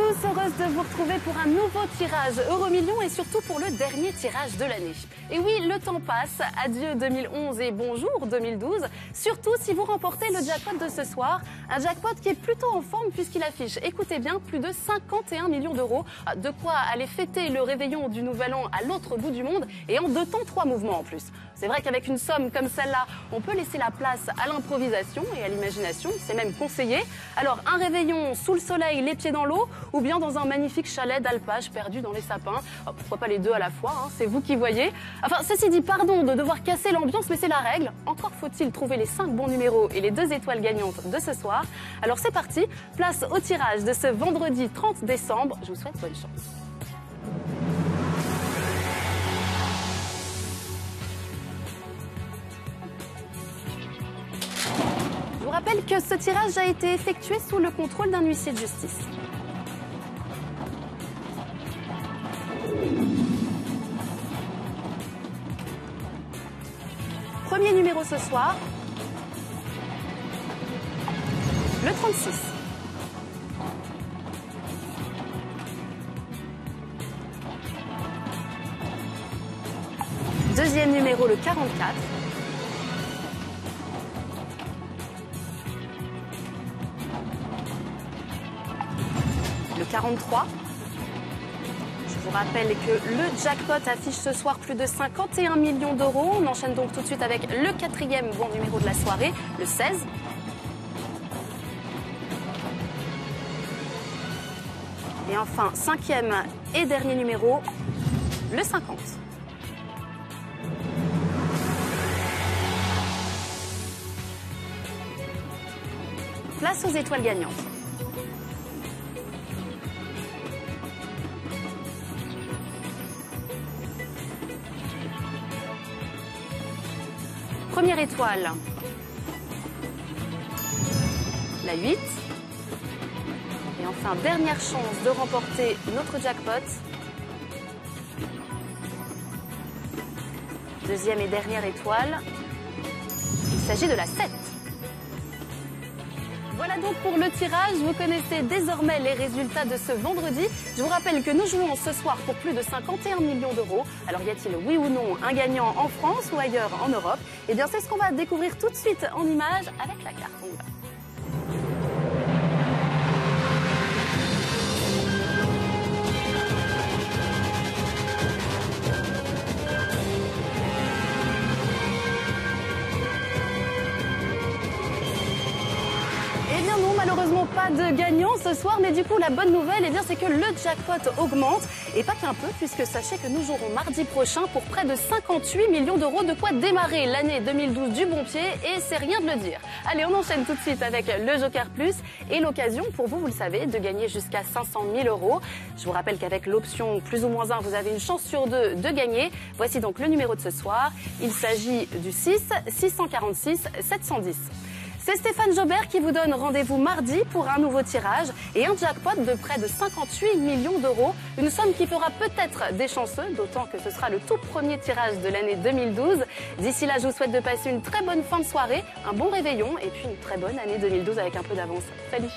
tous, heureuse de vous retrouver pour un nouveau tirage Euromillions et surtout pour le dernier tirage de l'année. Et oui, le temps passe, adieu 2011 et bonjour 2012, surtout si vous remportez le jackpot de ce soir, un jackpot qui est plutôt en forme puisqu'il affiche, écoutez bien, plus de 51 millions d'euros, de quoi aller fêter le réveillon du Nouvel An à l'autre bout du monde et en 2 temps 3 mouvements en plus. C'est vrai qu'avec une somme comme celle-là, on peut laisser la place à l'improvisation et à l'imagination, c'est même conseillé. Alors un réveillon sous le soleil, les pieds dans l'eau, ou bien dans un magnifique chalet d'alpage perdu dans les sapins. Oh, pourquoi pas les deux à la fois, hein, c'est vous qui voyez. Enfin, ceci dit, pardon de devoir casser l'ambiance, mais c'est la règle. Encore faut-il trouver les 5 bons numéros et les 2 étoiles gagnantes de ce soir. Alors c'est parti, place au tirage de ce vendredi 30 décembre. Je vous souhaite bonne chance. Je vous rappelle que ce tirage a été effectué sous le contrôle d'un huissier de justice. Premier numéro ce soir, le 36. Deuxième numéro, le 44. Le 43. Je vous rappelle que le jackpot affiche ce soir plus de 51 millions d'euros. On enchaîne donc tout de suite avec le 4e bon numéro de la soirée, le 16. Et enfin, 5e et dernier numéro, le 50. Place aux étoiles gagnantes. Première étoile, la 8. Et enfin, dernière chance de remporter notre jackpot. Deuxième et dernière étoile, il s'agit de la 7. Voilà donc pour le tirage, vous connaissez désormais les résultats de ce vendredi. Je vous rappelle que nous jouons ce soir pour plus de 51 millions d'euros. Alors y a-t-il oui ou non un gagnant en France ou ailleurs en Europe? Eh bien c'est ce qu'on va découvrir tout de suite en images avec la carte. On y va. Eh bien non, malheureusement pas de gagnant ce soir, mais du coup la bonne nouvelle, eh bien, c'est que le jackpot augmente, et pas qu'un peu, puisque sachez que nous jouerons mardi prochain pour près de 58 millions d'euros, de quoi démarrer l'année 2012 du bon pied, et c'est rien de le dire. Allez, on enchaîne tout de suite avec le Joker Plus, et l'occasion pour vous, vous le savez, de gagner jusqu'à 500 000 euros. Je vous rappelle qu'avec l'option plus ou moins 1, vous avez une chance sur 2 de gagner. Voici donc le numéro de ce soir, il s'agit du 6 646 710. C'est Stéphane Jobert qui vous donne rendez-vous mardi pour un nouveau tirage et un jackpot de près de 58 millions d'euros. Une somme qui fera peut-être des chanceux, d'autant que ce sera le tout premier tirage de l'année 2012. D'ici là, je vous souhaite de passer une très bonne fin de soirée, un bon réveillon et puis une très bonne année 2012 avec un peu d'avance. Salut!